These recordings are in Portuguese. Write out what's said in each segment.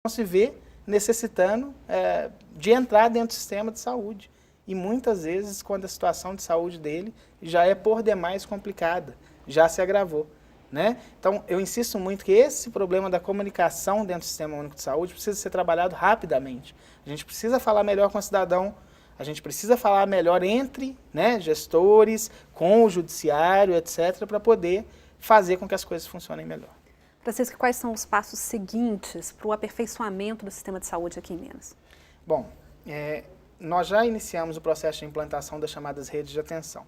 se vê necessitando de entrar dentro do sistema de saúde. E muitas vezes, quando a situação de saúde dele já é por demais complicada, já se agravou. Né? Então, eu insisto muito que esse problema da comunicação dentro do Sistema Único de Saúde precisa ser trabalhado rapidamente. A gente precisa falar melhor com o cidadão, a gente precisa falar melhor entre, né, gestores, com o judiciário, etc., para poder fazer com que as coisas funcionem melhor. Francisco, quais são os passos seguintes para o aperfeiçoamento do sistema de saúde aqui em Minas? Bom, nós já iniciamos o processo de implantação das chamadas redes de atenção.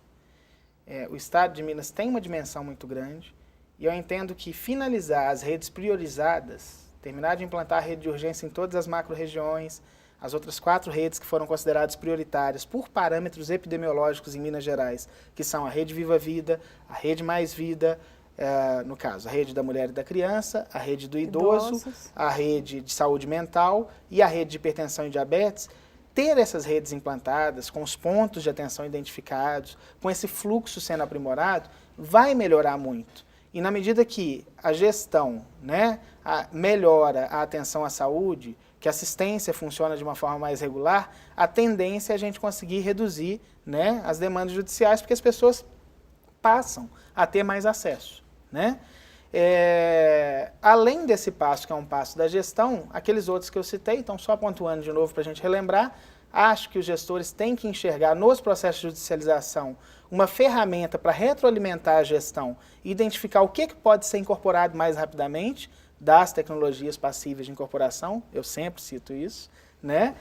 O Estado de Minas tem uma dimensão muito grande e eu entendo que finalizar as redes priorizadas, terminar de implantar a rede de urgência em todas as macro-regiões, as outras 4 redes que foram consideradas prioritárias por parâmetros epidemiológicos em Minas Gerais, que são a Rede Viva Vida, a Rede Mais Vida, no caso, a Rede da Mulher e da Criança, a Rede do Idoso, a Rede de Saúde Mental e a Rede de Hipertensão e Diabetes. Ter essas redes implantadas, com os pontos de atenção identificados, com esse fluxo sendo aprimorado, vai melhorar muito. E na medida que a gestão, né, melhora a atenção à saúde, que a assistência funciona de uma forma mais regular, a tendência é a gente conseguir reduzir, né, as demandas judiciais, porque as pessoas passam a ter mais acesso. Né? Além desse passo, que é um passo da gestão, aqueles outros que eu citei, então só pontuando de novo para a gente relembrar, acho que os gestores têm que enxergar nos processos de judicialização uma ferramenta para retroalimentar a gestão e identificar o que pode ser incorporado mais rapidamente das tecnologias passíveis de incorporação, eu sempre cito isso. Né?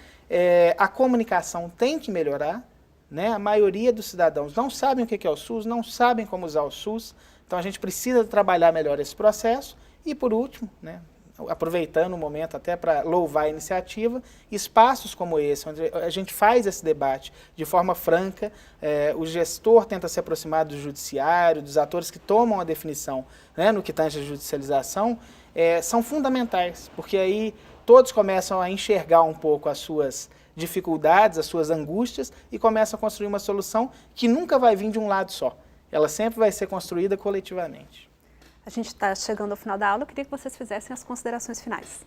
A comunicação tem que melhorar, né? A maioria dos cidadãos não sabem o que é o SUS, não sabem como usar o SUS, então a gente precisa trabalhar melhor esse processo. E por último, né, aproveitando o momento até para louvar a iniciativa, espaços como esse, onde a gente faz esse debate de forma franca, o gestor tenta se aproximar do judiciário, dos atores que tomam a definição, né, no que tange a judicialização, são fundamentais, porque aí todos começam a enxergar um pouco as suas dificuldades, as suas angústias e começam a construir uma solução que nunca vai vir de um lado só. Ela sempre vai ser construída coletivamente. A gente está chegando ao final da aula, eu queria que vocês fizessem as considerações finais.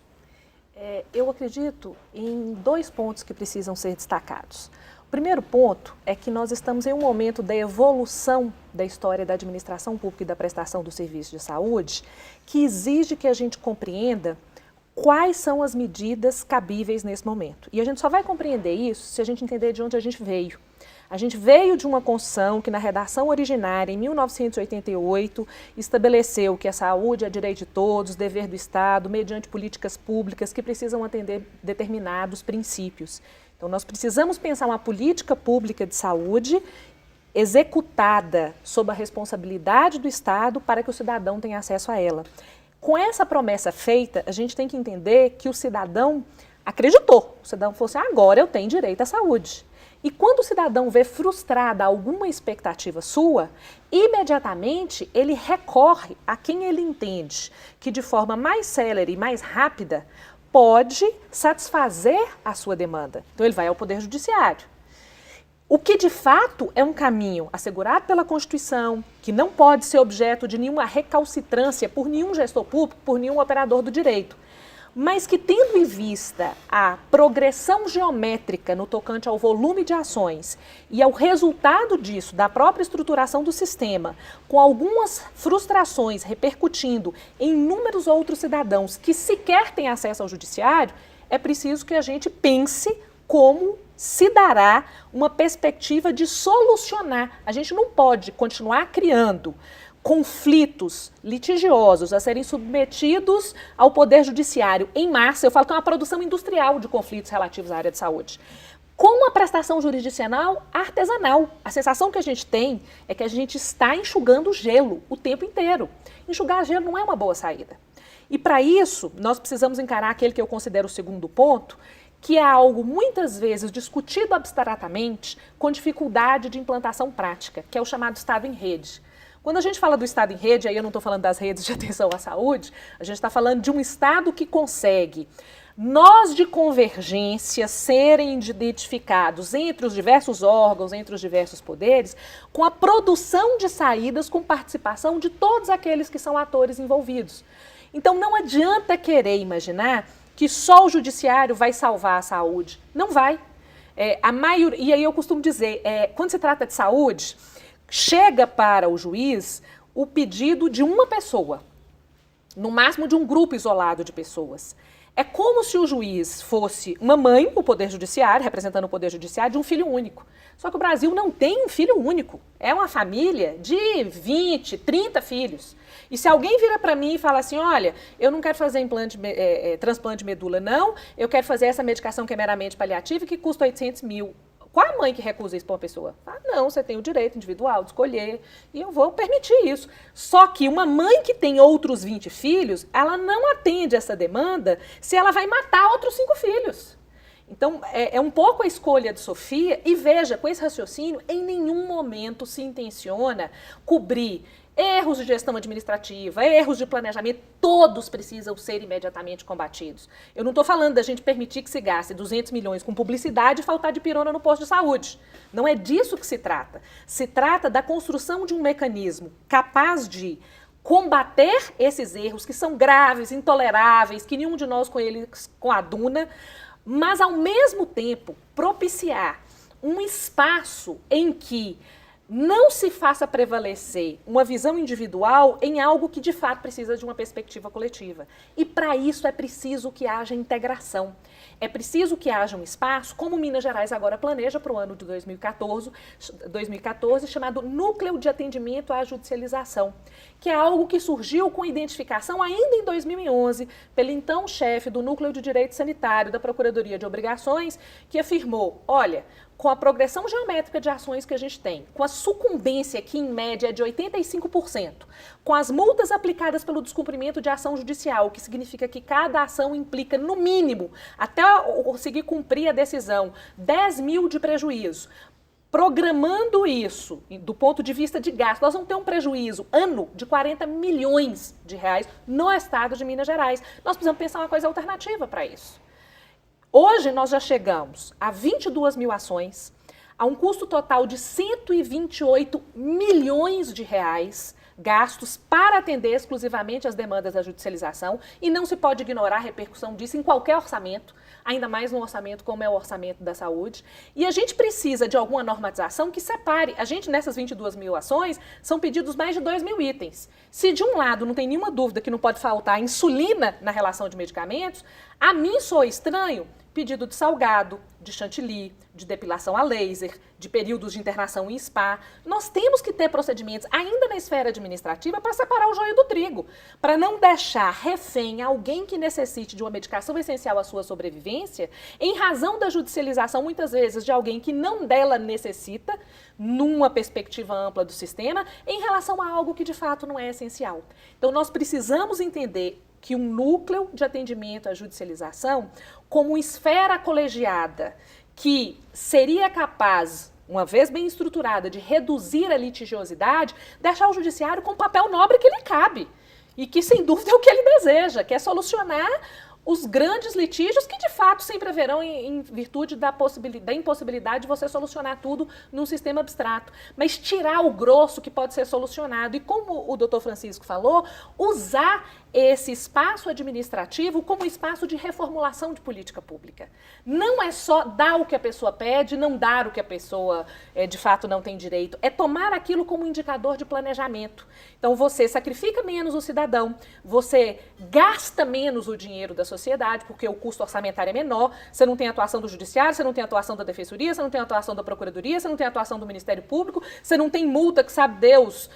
Eu acredito em 2 pontos que precisam ser destacados. O primeiro ponto é que nós estamos em um momento da evolução da história da administração pública e da prestação do serviço de saúde, que exige que a gente compreenda quais são as medidas cabíveis nesse momento. E a gente só vai compreender isso se a gente entender de onde a gente veio. A gente veio de uma Constituição que, na redação originária, em 1988, estabeleceu que a saúde é direito de todos, dever do Estado, mediante políticas públicas que precisam atender determinados princípios. Então, nós precisamos pensar uma política pública de saúde executada sob a responsabilidade do Estado para que o cidadão tenha acesso a ela. Com essa promessa feita, a gente tem que entender que o cidadão acreditou. O cidadão falou assim, agora eu tenho direito à saúde. E quando o cidadão vê frustrada alguma expectativa sua, imediatamente ele recorre a quem ele entende que de forma mais célere e mais rápida pode satisfazer a sua demanda. Então ele vai ao Poder Judiciário. O que de fato é um caminho assegurado pela Constituição, que não pode ser objeto de nenhuma recalcitrância por nenhum gestor público, por nenhum operador do direito, mas que, tendo em vista a progressão geométrica no tocante ao volume de ações e ao resultado disso, da própria estruturação do sistema, com algumas frustrações repercutindo em inúmeros outros cidadãos que sequer têm acesso ao judiciário, é preciso que a gente pense como se dará uma perspectiva de solucionar. A gente não pode continuar criando conflitos litigiosos a serem submetidos ao Poder Judiciário em massa. Eu falo que é uma produção industrial de conflitos relativos à área de saúde, com uma prestação jurisdicional artesanal. A sensação que a gente tem é que a gente está enxugando gelo o tempo inteiro. Enxugar gelo não é uma boa saída. E para isso, nós precisamos encarar aquele que eu considero o segundo ponto, que é algo muitas vezes discutido abstratamente com dificuldade de implantação prática, que é o chamado Estado em rede. Quando a gente fala do Estado em rede, aí eu não estou falando das redes de atenção à saúde, a gente está falando de um Estado que consegue nós de convergência serem identificados entre os diversos órgãos, entre os diversos poderes, com a produção de saídas com participação de todos aqueles que são atores envolvidos. Então não adianta querer imaginar que só o judiciário vai salvar a saúde. Não vai. E aí eu costumo dizer, quando se trata de saúde, chega para o juiz o pedido de uma pessoa, no máximo de um grupo isolado de pessoas. É como se o juiz fosse uma mãe, o Poder Judiciário, representando o Poder Judiciário, de um filho único. Só que o Brasil não tem um filho único. É uma família de 20, 30 filhos. E se alguém vira para mim e fala assim, olha, eu não quero fazer transplante de medula, não, eu quero fazer essa medicação que é meramente paliativa e que custa 800 mil. Qual a mãe que recusa isso para uma pessoa? Não, você tem o direito individual de escolher e eu vou permitir isso. Só que uma mãe que tem outros 20 filhos, ela não atende essa demanda se ela vai matar outros 5 filhos. Então, é um pouco a escolha de Sofia e veja, com esse raciocínio, em nenhum momento se intenciona cobrir erros de gestão administrativa, erros de planejamento, todos precisam ser imediatamente combatidos. Eu não estou falando da gente permitir que se gaste 200 milhões com publicidade e faltar de pirona no posto de saúde. Não é disso que se trata. Se trata da construção de um mecanismo capaz de combater esses erros que são graves, intoleráveis, que nenhum de nós coaduna, mas ao mesmo tempo propiciar um espaço em que não se faça prevalecer uma visão individual em algo que de fato precisa de uma perspectiva coletiva. E para isso é preciso que haja integração. É preciso que haja um espaço, como Minas Gerais agora planeja para o ano de 2014, chamado Núcleo de Atendimento à Judicialização, que é algo que surgiu com identificação ainda em 2011 pelo então chefe do Núcleo de Direito Sanitário da Procuradoria de Obrigações, que afirmou, olha, com a progressão geométrica de ações que a gente tem, com a sucumbência que em média é de 85%, com as multas aplicadas pelo descumprimento de ação judicial, que significa que cada ação implica no mínimo, até conseguir cumprir a decisão, 10 mil de prejuízo. Programando isso do ponto de vista de gasto, nós vamos ter um prejuízo ano de 40 milhões de reais no estado de Minas Gerais. Nós precisamos pensar uma coisa alternativa para isso. Hoje nós já chegamos a 22 mil ações, a um custo total de 128 milhões de reais gastos para atender exclusivamente as demandas da judicialização e não se pode ignorar a repercussão disso em qualquer orçamento, ainda mais num orçamento como é o orçamento da saúde. E a gente precisa de alguma normatização que separe. A gente, nessas 22 mil ações, são pedidos mais de 2 mil itens. Se de um lado não tem nenhuma dúvida que não pode faltar insulina na relação de medicamentos, a mim soa estranho pedido de salgado, de chantilly, de depilação a laser, de períodos de internação em spa. Nós temos que ter procedimentos, ainda na esfera administrativa, para separar o joio do trigo, para não deixar refém alguém que necessite de uma medicação essencial à sua sobrevivência, em razão da judicialização, muitas vezes, de alguém que não dela necessita, numa perspectiva ampla do sistema, em relação a algo que de fato não é essencial. Então, nós precisamos entender que um núcleo de atendimento à judicialização, como esfera colegiada, que seria capaz, uma vez bem estruturada, de reduzir a litigiosidade, deixar o judiciário com o papel nobre que lhe cabe. E que, sem dúvida, é o que ele deseja, que é solucionar os grandes litígios que, de fato, sempre haverão em virtude da impossibilidade de você solucionar tudo num sistema abstrato. Mas tirar o grosso que pode ser solucionado. E como o doutor Francisco falou, usar esse espaço administrativo como espaço de reformulação de política pública. Não é só dar o que a pessoa pede, não dar o que a pessoa, de fato, não tem direito. É tomar aquilo como indicador de planejamento. Então, você sacrifica menos o cidadão, você gasta menos o dinheiro da sociedade, porque o custo orçamentário é menor, você não tem atuação do judiciário, você não tem atuação da defensoria, você não tem atuação da procuradoria, você não tem atuação do Ministério Público, você não tem multa que sabe Deus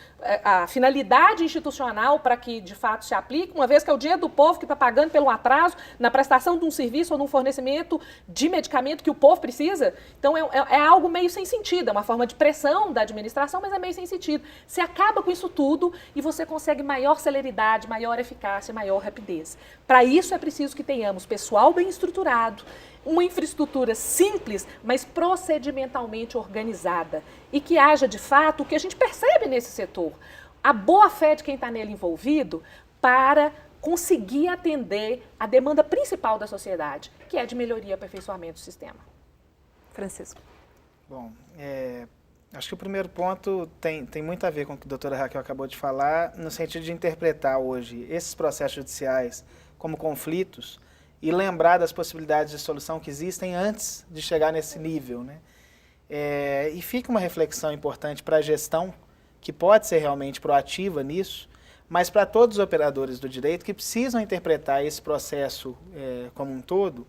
a finalidade institucional para que, de fato, se aplique, uma vez que é o dinheiro do povo que está pagando pelo atraso na prestação de um serviço ou de um fornecimento de medicamento que o povo precisa. Então, é algo meio sem sentido, é uma forma de pressão da administração, mas é meio sem sentido. Você acaba com isso tudo e você consegue maior celeridade, maior eficácia, maior rapidez. Para isso é preciso que tenhamos pessoal bem estruturado, uma infraestrutura simples, mas procedimentalmente organizada e que haja, de fato, o que a gente percebe nesse setor, a boa-fé de quem está nele envolvido para conseguir atender a demanda principal da sociedade, que é de melhoria e aperfeiçoamento do sistema. Francisco. Bom, acho que o primeiro ponto tem muito a ver com o que a doutora Raquel acabou de falar, no sentido de interpretar hoje esses processos judiciais como conflitos e lembrar das possibilidades de solução que existem antes de chegar nesse nível, né? E fica uma reflexão importante para a gestão, que pode ser realmente proativa nisso, mas para todos os operadores do direito que precisam interpretar esse processo como um todo,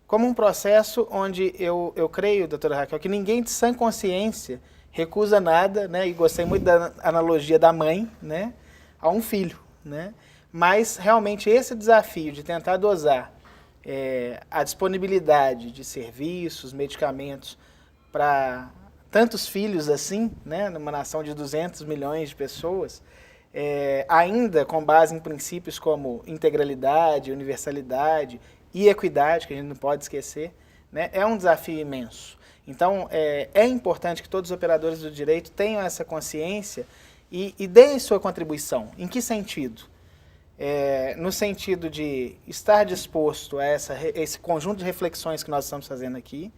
como um processo onde eu creio, doutora Raquel, que ninguém de sã consciência recusa nada, né? E gostei muito da analogia da mãe, né? A um filho, né? Mas realmente esse desafio de tentar dosar a disponibilidade de serviços, medicamentos para tantos filhos assim, né? Numa nação de 200 milhões de pessoas, ainda com base em princípios como integralidade, universalidade e equidade, que a gente não pode esquecer, né? É um desafio imenso. Então, é importante que todos os operadores do direito tenham essa consciência e deem sua contribuição. Em que sentido? No sentido de estar disposto a esse conjunto de reflexões que nós estamos fazendo aqui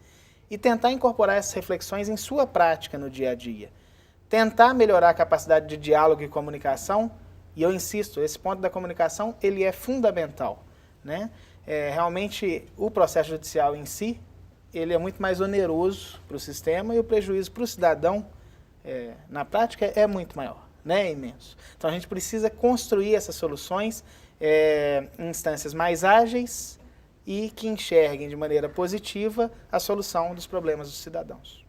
e tentar incorporar essas reflexões em sua prática no dia a dia. Tentar melhorar a capacidade de diálogo e comunicação, e eu insisto, esse ponto da comunicação ele é fundamental, né? Realmente, o processo judicial em si, ele é muito mais oneroso para o sistema e o prejuízo para o cidadão, na prática, é muito maior, né? É imenso. Então, a gente precisa construir essas soluções em instâncias mais ágeis e que enxerguem de maneira positiva a solução dos problemas dos cidadãos.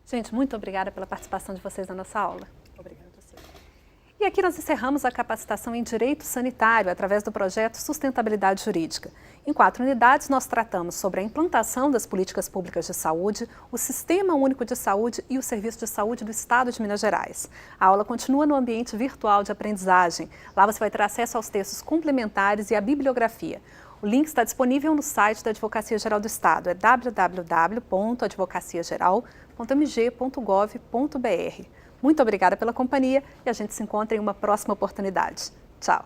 Gente, muito obrigada pela participação de vocês na nossa aula. Obrigada a você. E aqui nós encerramos a capacitação em Direito Sanitário através do projeto Sustentabilidade Jurídica. Em 4 unidades, nós tratamos sobre a implantação das políticas públicas de saúde, o Sistema Único de Saúde e o Serviço de Saúde do Estado de Minas Gerais. A aula continua no ambiente virtual de aprendizagem. Lá você vai ter acesso aos textos complementares e à bibliografia. O link está disponível no site da Advocacia Geral do Estado, é www.advocaciageral.mg.gov.br. Muito obrigada pela companhia e a gente se encontra em uma próxima oportunidade. Tchau!